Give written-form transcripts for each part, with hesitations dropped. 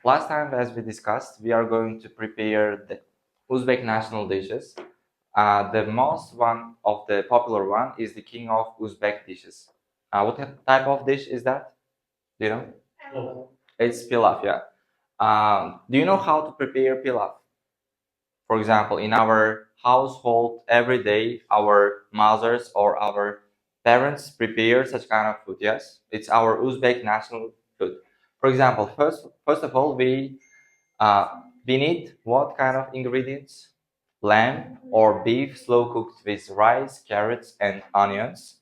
Last time, as we discussed, we are going to prepare the Uzbek national dishes. The most one of the popular one is the king of Uzbek dishes. What type of dish is that? Do you know? Oh. It's pilaf, yeah. Do you know how to prepare pilaf? For example, in our household, every day, our mothers or our parents prepare such kind of food. Yes, it's our Uzbek national food. For example, first of all, we need what kind of ingredients? Lamb or beef, slow cooked with rice, carrots, and onions.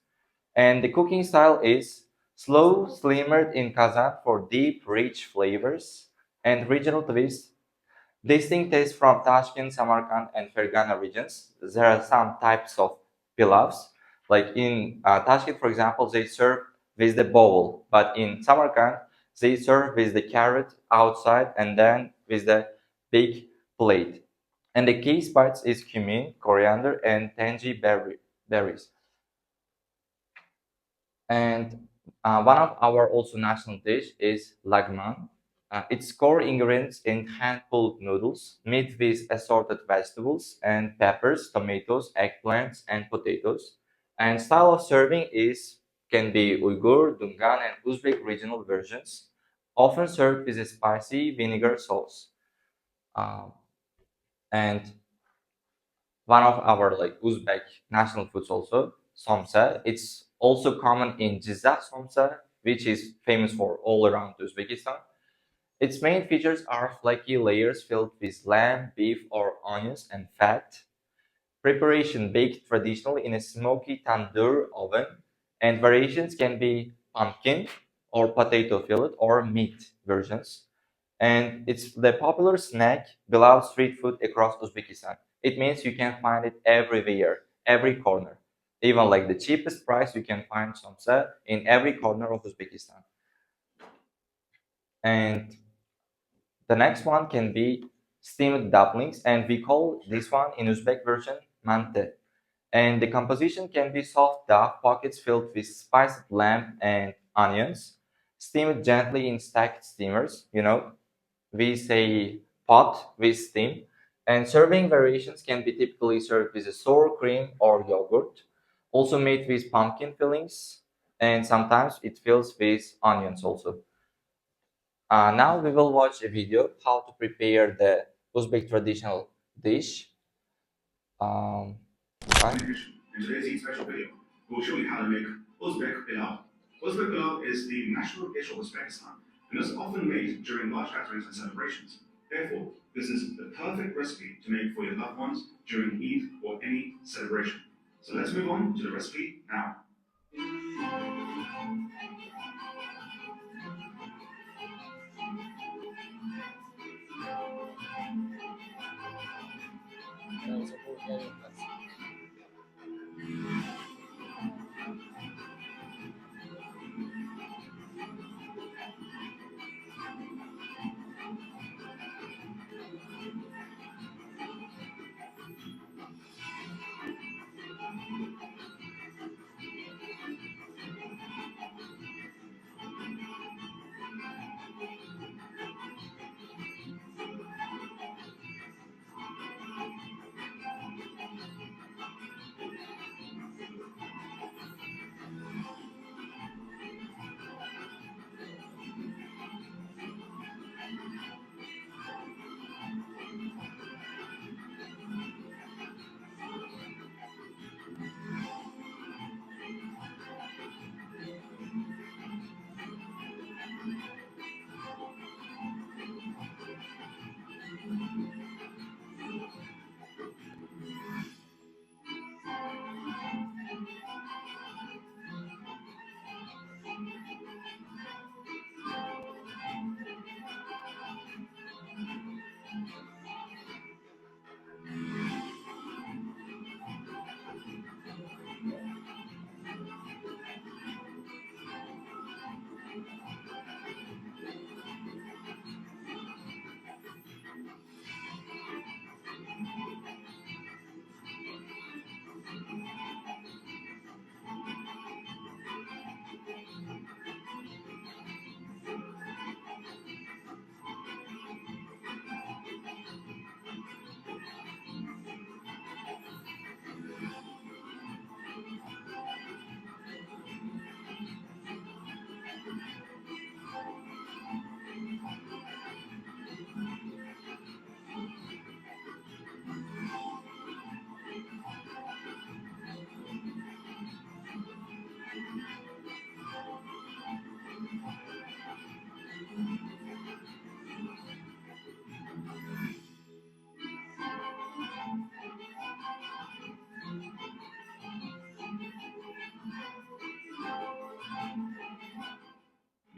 And the cooking style is slow, simmered in kazan for deep, rich flavors and regional twist. Distinct tastes from Tashkent, Samarkand, and Fergana regions. There are some types of pilavs. Like in Tashkent, for example, they serve with the bowl, but in Samarkand, they serve with the carrot outside and then with the big plate. And the key spice is cumin, coriander, and tangy berries. And one of our also national dish is lagman. Its core ingredients in hand-pulled noodles, made with assorted vegetables and peppers, tomatoes, eggplants, and potatoes. And style of serving can be Uyghur, Dungan, and Uzbek regional versions, often served with a spicy vinegar sauce. Um, and one of our like Uzbek national foods also, somsa. It's also common in Jizak somsa, which is famous for all around Uzbekistan. Its main features are flaky layers filled with lamb, beef, or onions and fat. Preparation baked traditionally in a smoky tandoor oven, and variations can be pumpkin or potato filled or meat versions. And it's the popular snack, beloved street food across Uzbekistan. It means you can find it everywhere, every corner. Even like the cheapest price, you can find samsa in every corner of Uzbekistan. And the next one can be steamed dumplings, and we call this one in Uzbek version mante. And the composition can be soft dough pockets filled with spiced lamb and onions, steamed gently in stacked steamers. We say pot with steam. And serving variations can be typically served with a sour cream or yogurt, also made with pumpkin fillings, and sometimes it fills with onions also. Now we will watch a video how to prepare the Uzbek traditional dish. Um, right? In today's Eat Special video, we'll show you how to make Uzbek pilau. Uzbek pilau is the national dish of Uzbekistan and is often made during large gatherings and celebrations. Therefore, this is the perfect recipe to make for your loved ones during Eid or any celebration. So let's move on to the recipe now.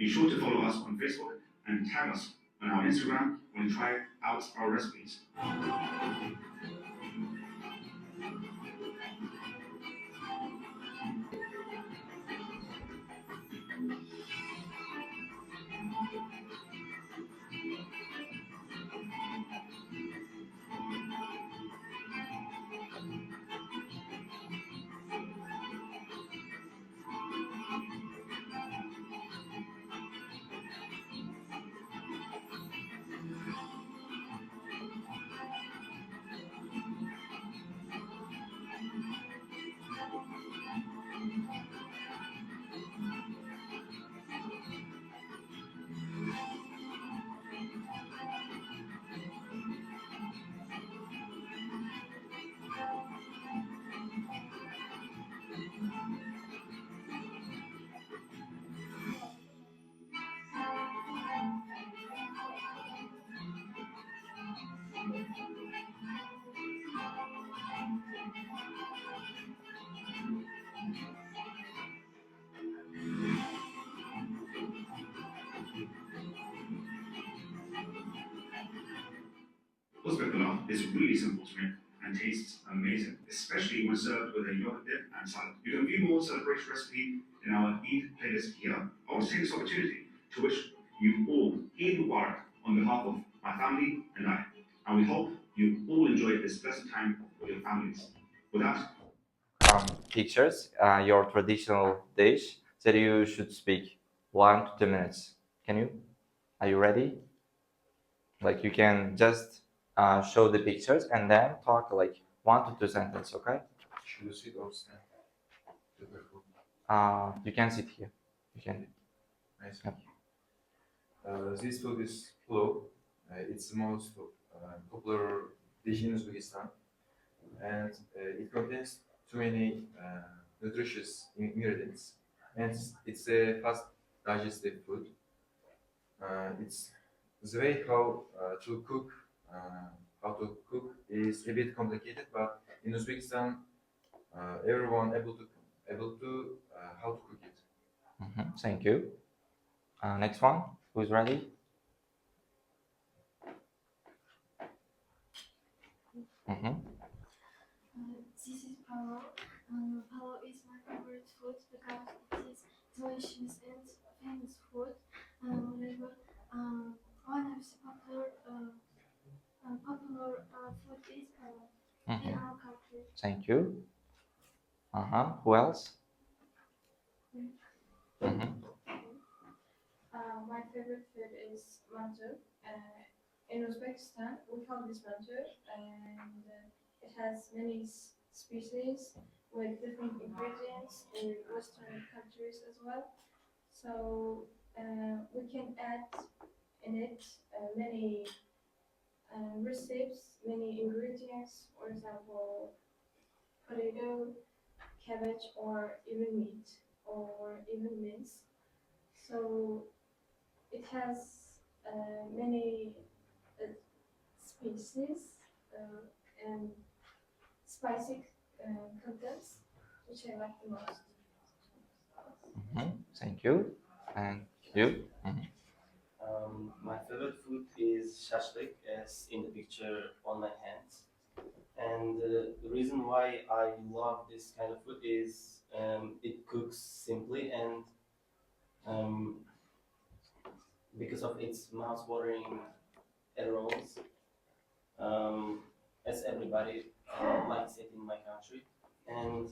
Be sure to follow us on Facebook and tag us on our Instagram when you try out our recipes. Uzbek pilau is really simple to make and tastes amazing, especially when served with a yogurt dip and salad. You can view more celebration recipe in our Eid playlist here. I want to take this opportunity to wish you all Eid Mubarak on behalf of my family and I. And we hope you all enjoy this blessed time with your families. With that, Pictures, your traditional dish that you should speak 1 to 2 minutes. Can you? Are you ready? Like you can just show the pictures and then talk like 1 to 2 sentences, okay? Should you sit or stand? You can sit here. You can. Nice. Yep. This food is pulao. It's the most popular dish in Uzbekistan, and it contains too many nutritious ingredients. And it's a fast digestive food. It's the way to cook. How to cook is a bit complicated, but in Uzbekistan, everyone able to how to cook it. Thank you. Next one. Who's ready? This is palo. Palo is my favorite food because it is delicious and famous food. Moreover, one of the popular food is palo in our country. Thank you. Who else? My favorite food is mantu. In Uzbekistan, we call this mantu, and it has many species with different ingredients in Western countries as well. So we can add in it many recipes, many ingredients, for example, potato, cabbage, or even meat, or even mince. So it has many species and spicy contents, which I like the most. Thank you. And you? My favorite food is shashlik, as in the picture on my hands. And the reason why I love this kind of food is it cooks simply and because of its mouth-watering aromas, as everybody likes it in my country. And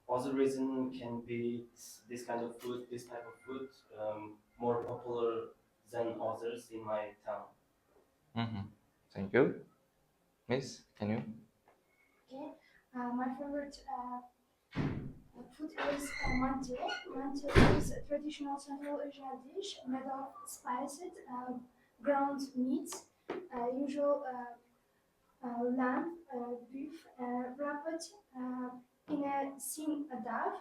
other reason can be this kind of food, this type of food, more popular than others in my town. Thank you. Miss, can you? Okay. My favorite food is mante. Mante is a traditional Central Asian dish made of spiced ground meat, usual lamb, beef, wrapped in a thin dough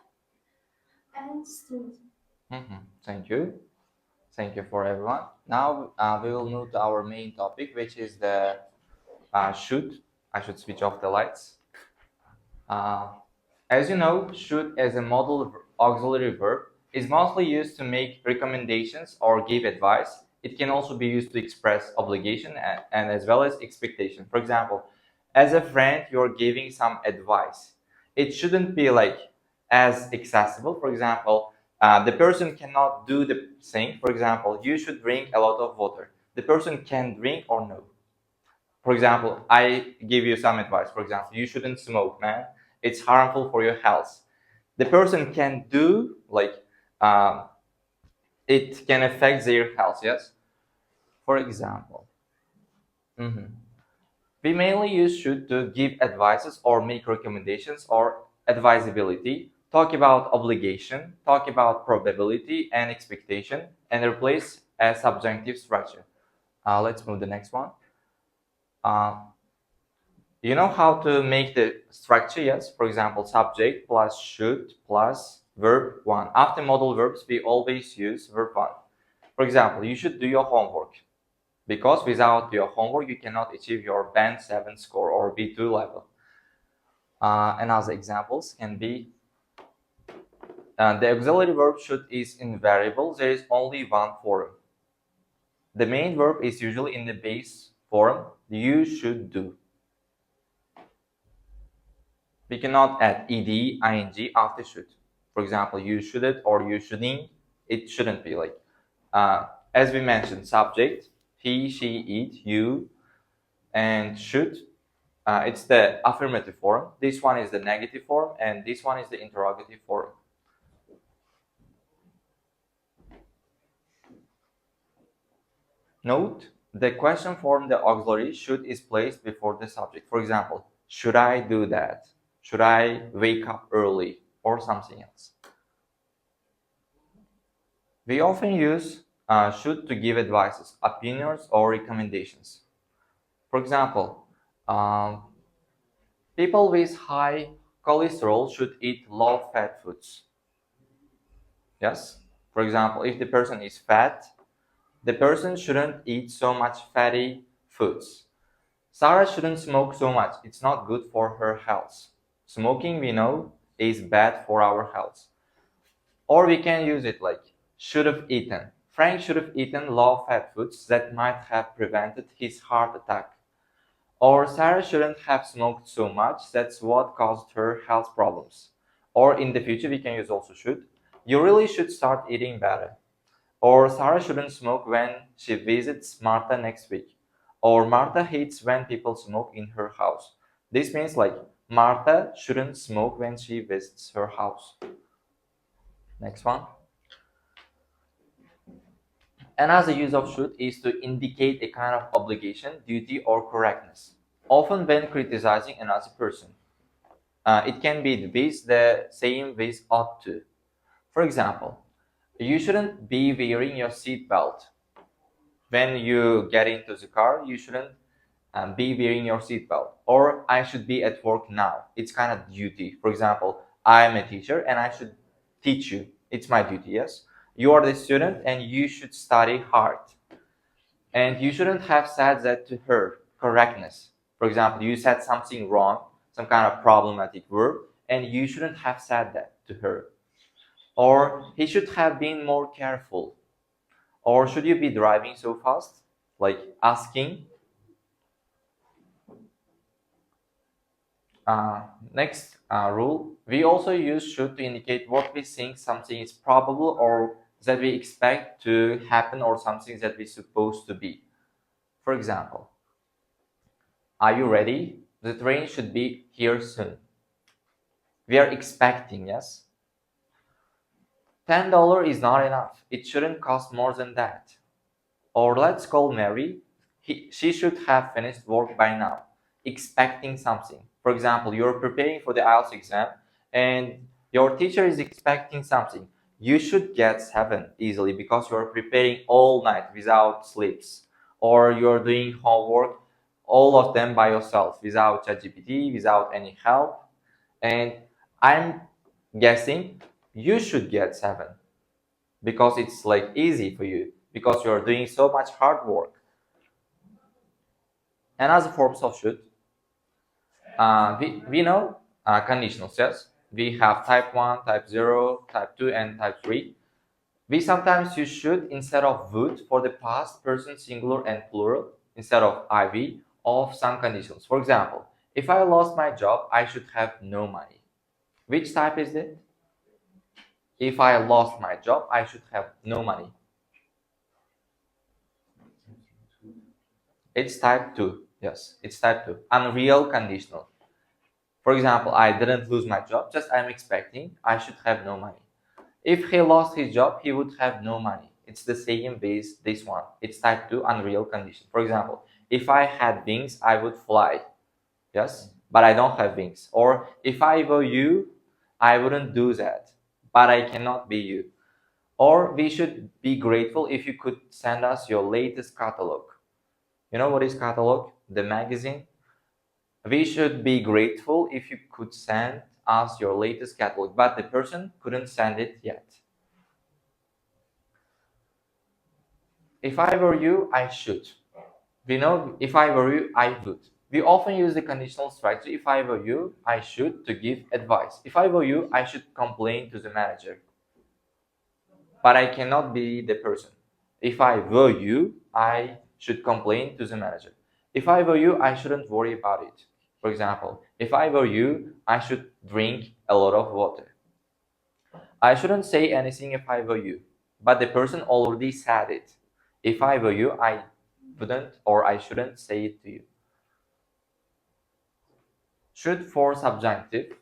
and steamed. Thank you. Thank you for everyone. Now we will move to our main topic, which is the should. I should switch off the lights. As you know, should as a modal auxiliary verb is mostly used to make recommendations or give advice. It can also be used to express obligation and as well as expectation. For example, as a friend, you're giving some advice. It shouldn't be like as accessible. For example, the person cannot do the thing. For example, you should drink a lot of water. The person can drink or no. For example, I give you some advice. For example, you shouldn't smoke, man. It's harmful for your health. The person can do like it can affect their health. Yes. For example, we mainly use should to give advices or make recommendations or advisability. Talk about obligation. Talk about probability and expectation, and replace a subjunctive structure. Let's move the next one. You know how to make the structure, yes? For example, subject plus should plus verb 1. After modal verbs, we always use verb 1. For example, you should do your homework. Because without your homework, you cannot achieve your band 7 score or B2 level. And other examples can be the auxiliary verb should is invariable. There is only one form. The main verb is usually in the base form. You should do. We cannot add ed, ing after should. For example, you shouldn't or you shouldn't. It shouldn't be like. As we mentioned, subject, he, she, it, you, and should. It's the affirmative form. This one is the negative form, and this one is the interrogative form. Note, the question form, the auxiliary should is placed before the subject. For example, should I do that? Should I wake up early? Or something else. We often use should to give advices, opinions, or recommendations. For example, people with high cholesterol should eat low-fat foods. Yes? For example, if the person is fat, the person shouldn't eat so much fatty foods. Sarah shouldn't smoke so much. It's not good for her health. Smoking, we know, is bad for our health. Or we can use it like should have eaten. Frank should have eaten low-fat foods that might have prevented his heart attack. Or Sarah shouldn't have smoked so much. That's what caused her health problems. Or in the future, we can use also should. You really should start eating better. Or Sarah shouldn't smoke when she visits Martha next week. Or Martha hates when people smoke in her house. This means like Martha shouldn't smoke when she visits her house. Next one. Another use of should is to indicate a kind of obligation, duty, or correctness, often when criticizing another person. It can be the same with ought to. For example, you shouldn't be wearing your seatbelt. When you get into the car, you shouldn't be wearing your seatbelt. Or I should be at work now. It's kind of duty. For example, I am a teacher and I should teach you. It's my duty, yes? You are the student and you should study hard. And you shouldn't have said that to her. Correctness. For example, you said something wrong, some kind of problematic verb, and you shouldn't have said that to her. Or he should have been more careful. Or should you be driving so fast? Like asking. Next rule, we also use should to indicate what we think something is probable or that we expect to happen or something that we're supposed to be. For example, are you ready? The train should be here soon. We are expecting, yes? $10 is not enough. It shouldn't cost more than that. Or let's call Mary. She should have finished work by now. Expecting something. For example, you're preparing for the IELTS exam and your teacher is expecting something. You should get 7 easily because you're preparing all night without sleeps. Or you're doing homework, all of them by yourself, without ChatGPT, without any help. And I'm guessing you should get 7 because it's like easy for you because you're doing so much hard work. Another forms of should, we know conditionals, yes? We have type 1, type 0, type 2, and type 3. We sometimes use should instead of would for the past person singular and plural instead of IV of some conditions. For example, if I lost my job, I should have no money. Which type is it? If I lost my job, I should have no money. It's type 2. Yes, it's type 2. Unreal conditional. For example, I didn't lose my job, just I'm expecting I should have no money. If he lost his job, he would have no money. It's the same with this one. It's type 2 unreal condition. For example, if I had wings, I would fly. Yes, but I don't have wings. Or if I were you, I wouldn't do that, but I cannot be you. Or we should be grateful if you could send us your latest catalog. You know what is catalog? The magazine. We should be grateful if you could send us your latest catalog, but the person couldn't send it yet. If I were you, I should. We know if I were you, I would. We often use the conditional structure. If I were you, I should to give advice. If I were you, I should complain to the manager. But I cannot be the person. If I were you, I should complain to the manager. If I were you, I shouldn't worry about it. For example, if I were you, I should drink a lot of water. I shouldn't say anything if I were you, but the person already said it. If I were you, I wouldn't or I shouldn't say it to you. Should for subjunctive.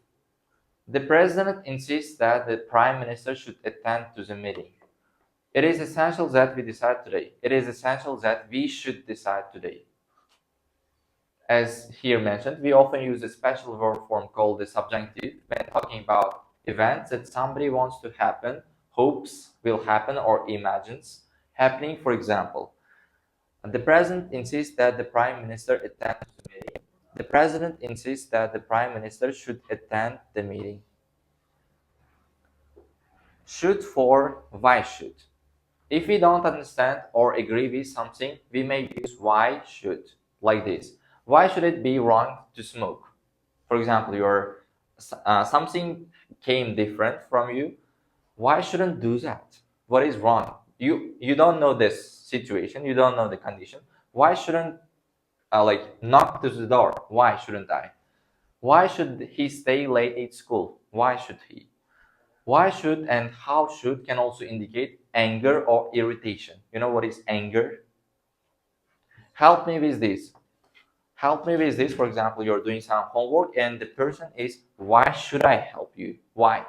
The president insists that the prime minister should attend to the meeting. It is essential that we decide today. It is essential that we should decide today. As here mentioned, we often use a special verb form called the subjunctive when talking about events that somebody wants to happen, hopes will happen, or imagines happening. For example, the president insists that the prime minister attend the meeting. The president insists that the prime minister should attend the meeting. Should for why should. If we don't understand or agree with something, we may use why should, like this. Why should it be wrong to smoke? For example, something came different from you. Why shouldn't do that? What is wrong? You don't know this situation. You don't know the condition. Why shouldn't knock to the door? Why shouldn't I? Why should he stay late at school? Why should he? Why should and how should can also indicate anger or irritation. You know what is anger? Help me with this. Help me with this. For example, you're doing some homework and the person is, why should I help you? Why?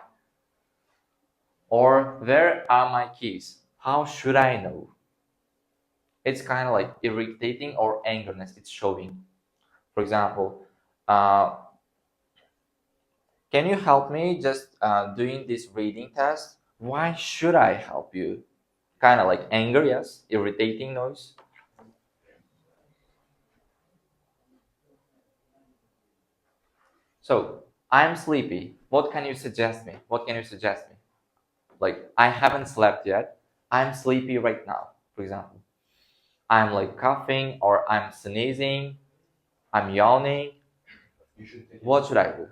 Or where are my keys? How should I know? It's kind of like irritating or angerness it's showing. For example, can you help me just doing this reading test? Why should I help you? Kind of like anger, yes, irritating noise. So, I'm sleepy. What can you suggest me? What can you suggest me? Like, I haven't slept yet. I'm sleepy right now, for example. I'm like coughing or I'm sneezing. I'm yawning. What should I do?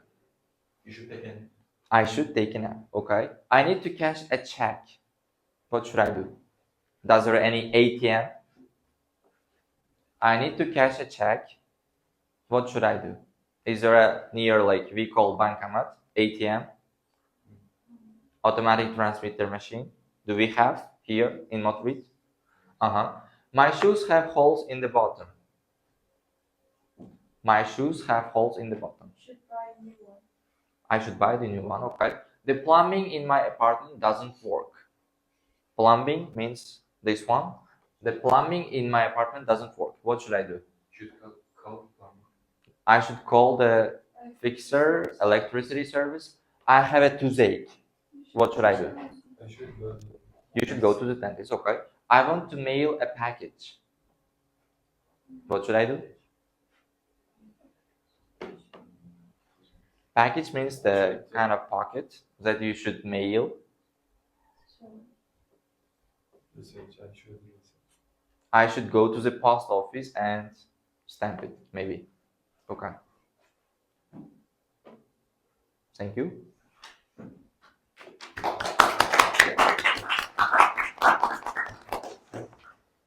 You should take a nap. I should take a nap, okay? I need to cash a check. What should I do? Does there any ATM? I need to cash a check. What should I do? Is there a near, like we call bankomat, ATM, automatic transmitter machine? Do we have here in Madrid? My shoes have holes in the bottom. My shoes have holes in the bottom. Should buy a new one. I should buy the new one, okay? The plumbing in my apartment doesn't work. Plumbing means this one. The plumbing in my apartment doesn't work. What should I do? Should call the plumber. I should call the fixer, electricity service. I have a toothache. What should I do? I should go. You should go to the dentist, okay? I want to mail a package. What should I do? Package means the kind of pocket that you should mail. I should go to the post office and stamp it, maybe. Okay. Thank you.